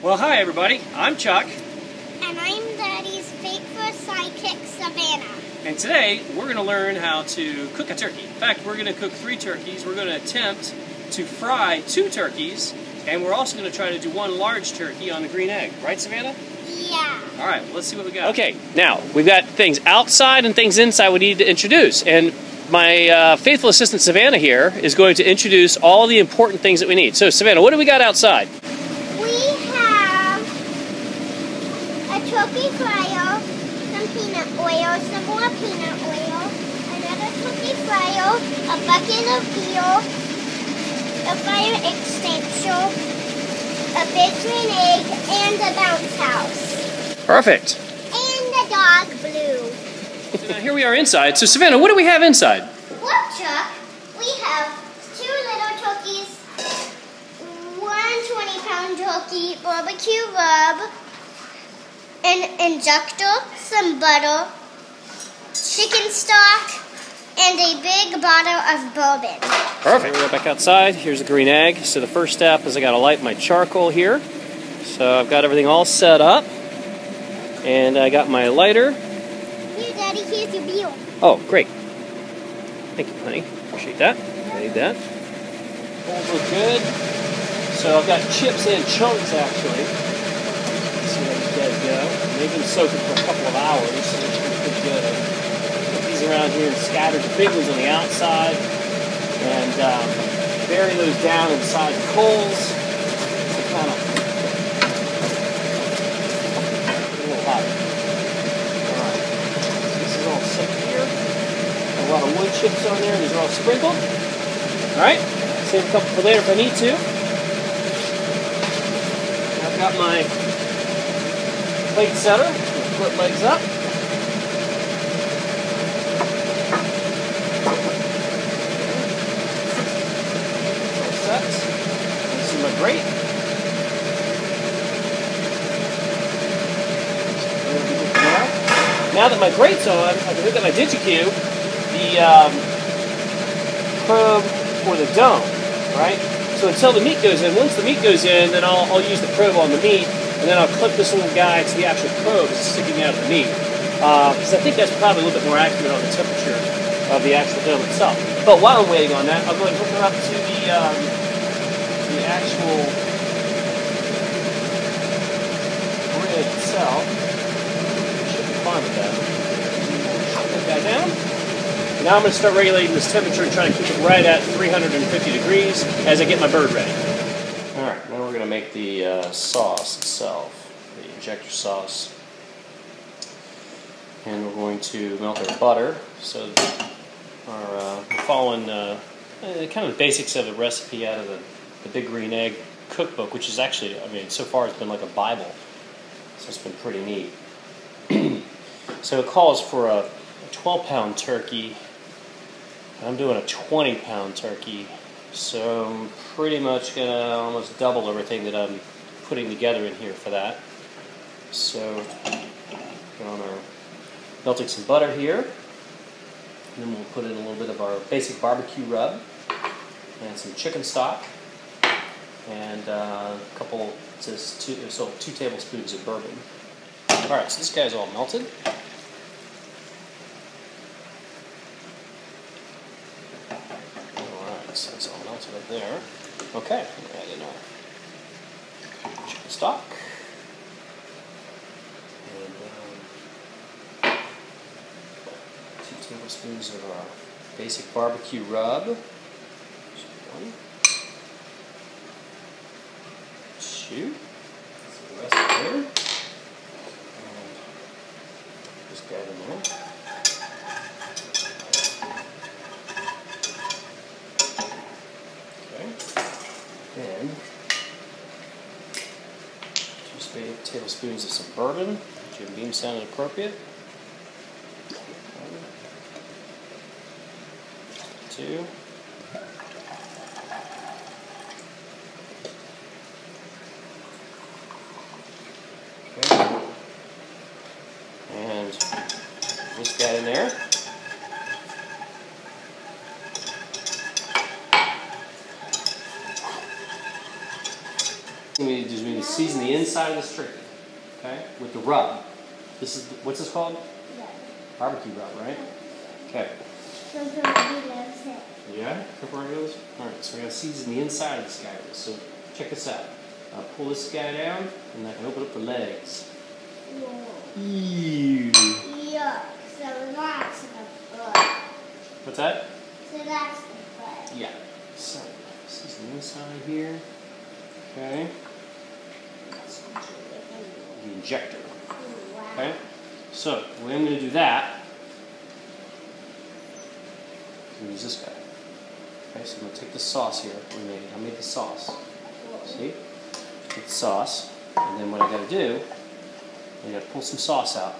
Well, hi everybody, I'm Chuck. And I'm Daddy's faithful sidekick, Savannah. And today, we're going to learn how to cook a turkey. In fact, we're going to cook 3 turkeys. We're going to attempt to fry 2 turkeys. And we're also going to try to do 1 large turkey on the green egg. Right, Savannah? Yeah. All right, let's see what we got. Okay, now, we've got things outside and things inside we need to introduce. And my faithful assistant, Savannah, here, is going to introduce all the important things that we need. So, Savannah, what do we got outside? We have a turkey fryer, some peanut oil, some more peanut oil, another turkey fryer, a bucket of oil, a fire extinguisher, a big green egg, and a bounce house. Perfect. And the dog Blue. So now here we are inside. So, Savannah, what do we have inside? Well, Chuck, we have 2 little turkeys, 1 20-pound turkey barbecue rub, an injector, some butter, chicken stock, and a big bottle of bourbon. Perfect. We're back outside. Here's the green egg. So the first step is I got to light my charcoal here. So I've got everything all set up. And I got my lighter. Here, Daddy, here's your bill. Oh, great. Thank you, honey. Appreciate that. I need that. Holes look good. So I've got chips and chunks, actually. Let's see how these guys go. They've been soaking for a couple of hours, so they're pretty good. I put these around here and scattered the big ones on the outside. And bury those down inside the coals. To kind of a lot of wood chips on there. These are all sprinkled. Alright, save a couple for later if I need to. I've got my plate setter. Flip legs up. All set. This is my grate. Now that my grate's on, I can hook up my DigiQ, the probe for the dome, right? So until the meat goes in, once the meat goes in, then I'll use the probe on the meat, and then I'll clip this little guy to the actual probe that's sticking out of the meat. Because I think that's probably a little bit more accurate on the temperature of the actual dome itself. But while I'm waiting on that, I'll go ahead and hook her up to the actual grid itself. Fine with that. Put that down. Now I'm going to start regulating this temperature and try to keep it right at 350 degrees as I get my bird ready. Alright, now we're going to make the sauce itself, the injector sauce. And we're going to melt our butter. So we're following kind of the basics of the recipe out of the Big Green Egg cookbook, which is actually, I mean, so far it's been like a Bible. So it's been pretty neat. So it calls for a 12-pound turkey. I'm doing a 20-pound turkey, so I'm pretty much going to almost double everything that I'm putting together in here for that. So we're on our melting some butter here, and then we'll put in a little bit of our basic barbecue rub, and some chicken stock, and a couple, just 2 tablespoons of bourbon. Alright, so this guy's all melted. Alright, so it's all melted up there. Okay, add in our chicken stock. And 2 tablespoons of our basic barbecue rub. 1, 2. That's the rest there. Just got in there. Okay. And 2 tablespoons of some bourbon. Jim Beam sounded appropriate. 1, 2. Okay. And this guy in there. We need to season the inside of this turkey, okay, with the rub. This is, what's this called? Barbecue rub, right? Okay. Yeah? All right, so we're going to season the inside of this guy. So check this out. I'll pull this guy down, and I can open up the legs. Whoa. Ew. Yuck. So that's the butt. What's that? So that's the butt. Yeah. So, season the inside here. Okay. The injector. Wow. Okay. So, the way I'm going to do that, I'm going to use this guy. Okay, so I'm going to take the sauce here. I made the sauce. See? Get the sauce. And then what I got to do, I got to pull some sauce out.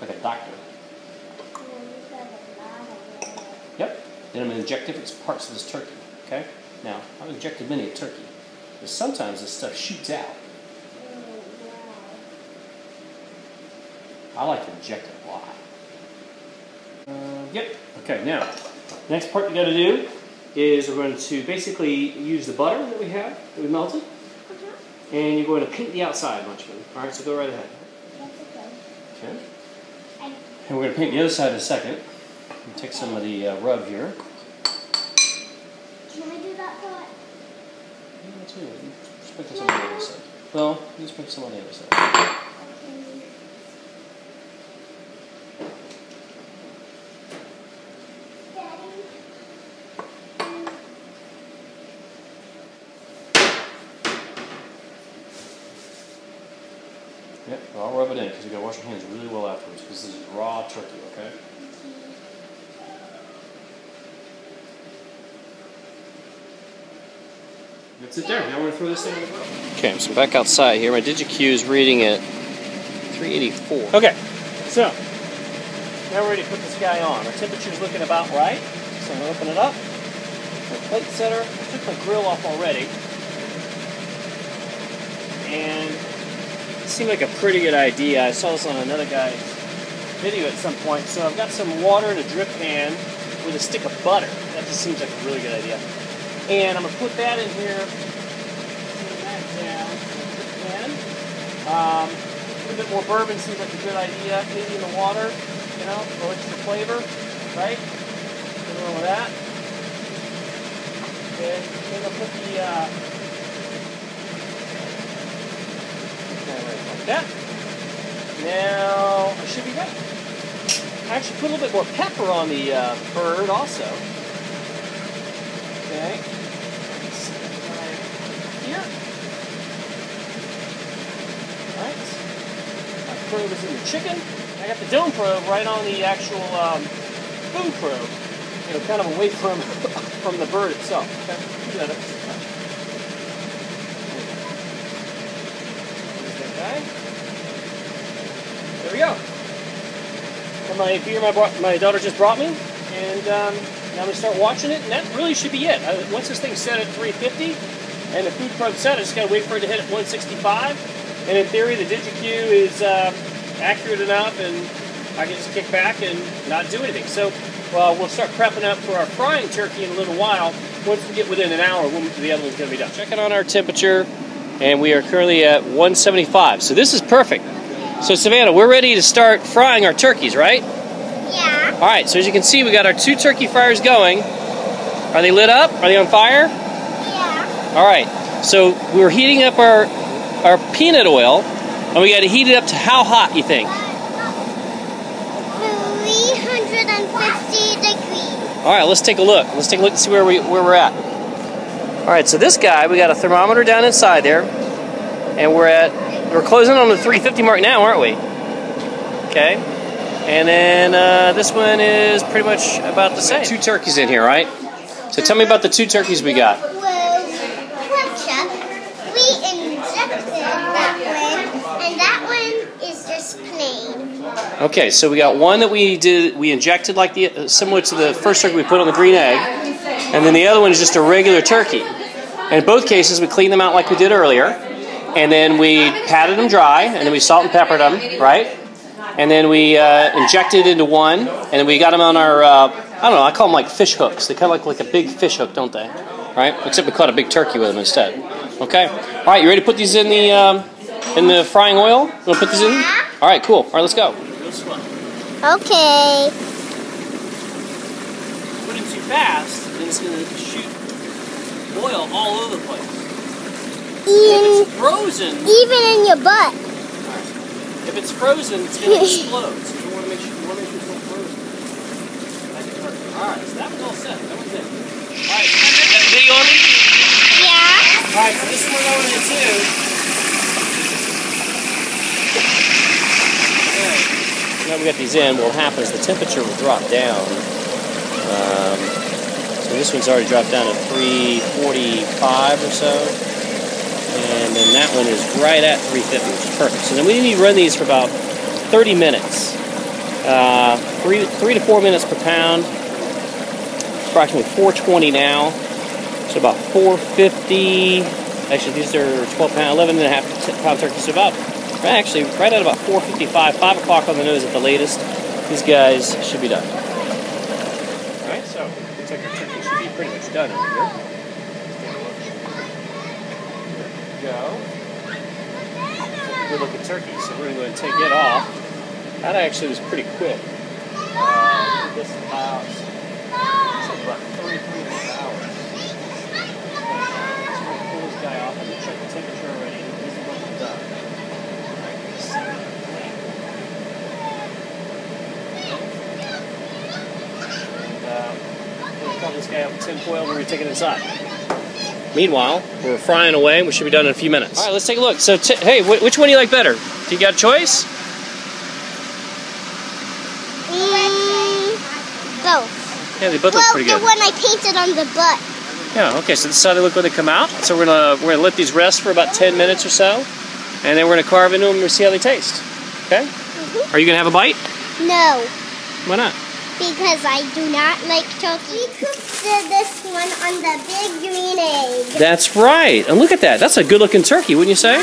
Like a doctor. Yep. Then I'm going to inject different parts of this turkey. Okay? Now, I've injected many a turkey. But sometimes this stuff shoots out. I like to inject it a lot. Yep. Okay, now, next part you got to do is we're going to basically use the butter that we have, that we melted, and you're going to paint the outside, Munchkin. All right, so go right ahead. Okay. And we're going to paint the other side in a second. Take some of the rub here. Can I do that part? Yeah, that's it. Sprinkle some on the other side. Well, you sprinkle some on the other side. Yep, I'll rub it in because you got to wash your hands really well afterwards because this is raw turkey, okay? That's it there. Now we're going to throw this thing in the grill. Okay, so I'm back outside here. My DigiQ is reading at 384. Okay, so now we're ready to put this guy on. Our temperature's looking about right. So I'm going to open it up. My plate setter. I took my grill off already. And it seemed like a pretty good idea. I saw this on another guy's video at some point. So I've got some water in a drip pan with a stick of butter. That just seems like a really good idea. And I'm going to put that in here, turn that down, and a little bit more bourbon seems like a good idea, maybe in the water, you know, for extra flavor, right? Nothing wrong with that. Okay, then I'll put the, like that. Now, I should be ready. I actually put a little bit more pepper on the bird also. Okay. Here. Alright. My probe is in the chicken. I got the dome probe right on the actual food probe. You know, kind of away from the bird itself. Okay. Do that up. There we go. And my beer my daughter just brought me, and now I'm going to start watching it, and that really should be it. Once this thing's set at 350, and the food probe set, I just got to wait for it to hit at 165, and in theory the DigiQ is accurate enough, and I can just kick back and not do anything. So we'll start prepping up for our frying turkey in a little while. Once we get within an hour, the other one's going to be done. Checking on our temperature, and we are currently at 175, so this is perfect. So Savannah, we're ready to start frying our turkeys, right? Yeah. Alright, so as you can see, we got our 2 turkey fryers going. Are they lit up? Are they on fire? Yeah. Alright, so we're heating up our peanut oil, and we got to heat it up to how hot, you think? 350 degrees. Alright, let's take a look. Let's take a look and see where we're at. Alright, so this guy, we got a thermometer down inside there, and we're closing on the 350 mark now, aren't we? Okay. And then this one is pretty much about the same. 2 turkeys in here, right? So tell me about the 2 turkeys we got. Well, ketchup, we injected that one, and that one is just plain. Okay, so we got one that we injected like similar to the first turkey we put on the green egg, and then the other one is just a regular turkey. And in both cases, we cleaned them out like we did earlier, and then we patted them dry, and then we salt and peppered them, right? And then we injected into one, and then we got them on our don't know, I call them like fish hooks. They kind of like a big fish hook, don't they? Right? Except we caught a big turkey with them instead. Okay. All right, you ready to put these in the frying oil? You want to put these in? All right, cool. All right, let's go. Okay. Put it too fast, and it's going to shoot oil all over the place. If it's frozen, even in your butt. If it's frozen, it's going to explode. So you want to make sure it's not frozen. All right, so that one's all set. That one's in. All right, got the video on me? Yeah. All right, so this one going in too. Now we got these in, what will happen is the temperature will drop down. So this one's already dropped down to 345 or so. And then that one is right at 350, which is perfect. So then we need to run these for about 30 minutes. 3 to 4 minutes per pound. Approximately 420 now. So about 450. Actually, these are 11.5 pound turkeys. So about actually, right at about 4:55, 5 o'clock on the nose at the latest, these guys should be done. Alright, so looks like our turkey should be pretty much done over here. There we go. Good looking turkey, so we're going to go ahead and take it off. That actually was pretty quick. This is about 3.5 hours. So we're going to pull this guy off. I'm going to check the temperature already. This is what we've done. We'll call this guy up with tin foil and we're going to take it inside. Meanwhile, we're frying away. We should be done in a few minutes. All right, let's take a look. So, hey, which one do you like better? Do you got a choice? Both. Yeah, they both look pretty good. The one I painted on the butt. Yeah, okay, so this is how they look when they come out. So we're gonna let these rest for about 10 minutes or so, and then we're gonna carve into them and see how they taste. Okay? Are you gonna have a bite? No. Why not? Because I do not like turkey. We cooked this one on the big green egg. That's right. And look at that. That's a good looking turkey, wouldn't you say?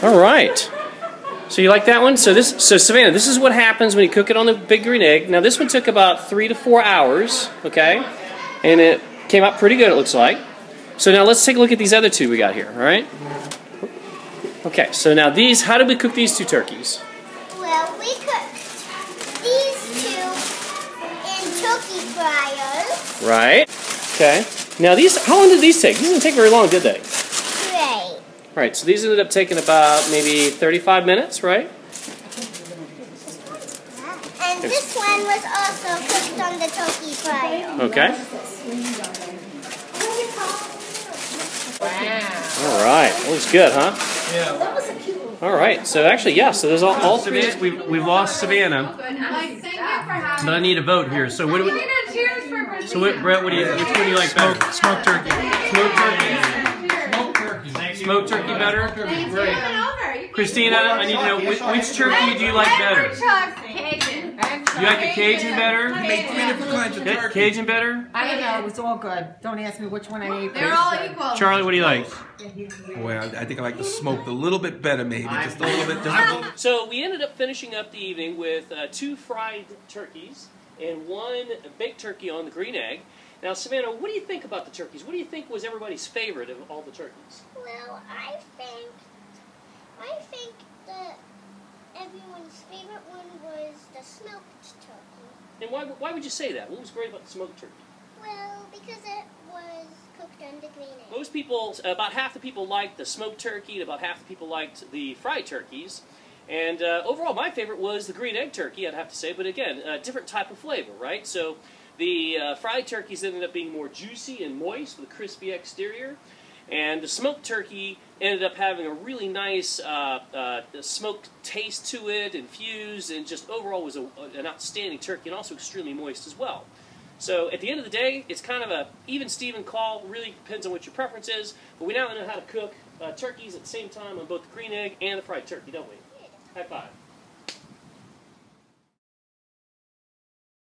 All right. So you like that one? So Savannah, this is what happens when you cook it on the big green egg. Now this one took about 3 to 4 hours, okay? And it came out pretty good, it looks like. So now let's take a look at these other two we got here, all right? Okay, so now these, how did we cook these two turkeys? Well, we cooked these two in turkey fryers. Right. Okay. Now these, how long did these take? These didn't take very long, did they? Right. Right, so these ended up taking about maybe 35 minutes, right? And this one was also cooked on the turkey fryer. Okay. Wow. All right, that looks good, huh? Yeah. All right, so actually, yeah, so there's all three. We've lost Savannah, but I need a vote here. So what do we? So what, Brett, which one do you like better? Smoked turkey. Smoked turkey. Smoked turkey better? Great. Christina, I need to know which turkey do you like better? Cajun. You like the Cajun better? You made 3 different kinds of turkey. Cajun better? I don't know, it was all good. Don't ask me which one I ate. They're all equal. Charlie, what do you like? Boy, I think I like the smoked a little bit better, maybe. Just a little bit different. So we ended up finishing up the evening with 2 fried turkeys and 1 baked turkey on the green egg. Now, Savannah, what do you think about the turkeys? What do you think was everybody's favorite of all the turkeys? Well, I think that everyone's favorite one was the smoked turkey. And why would you say that? What was great about the smoked turkey? Well, because it was cooked on the green egg. Most people, about half the people liked the smoked turkey, and about half the people liked the fried turkeys. And overall, my favorite was the green egg turkey, I'd have to say. But again, a different type of flavor, right? So the fried turkeys ended up being more juicy and moist with a crispy exterior. And the smoked turkey ended up having a really nice smoked taste to it, infused, and just overall was an outstanding turkey, and also extremely moist as well. So at the end of the day, it's kind of a even-Steven call. Really depends on what your preference is. But we now know how to cook turkeys at the same time on both the green egg and the fried turkey, don't we? High five.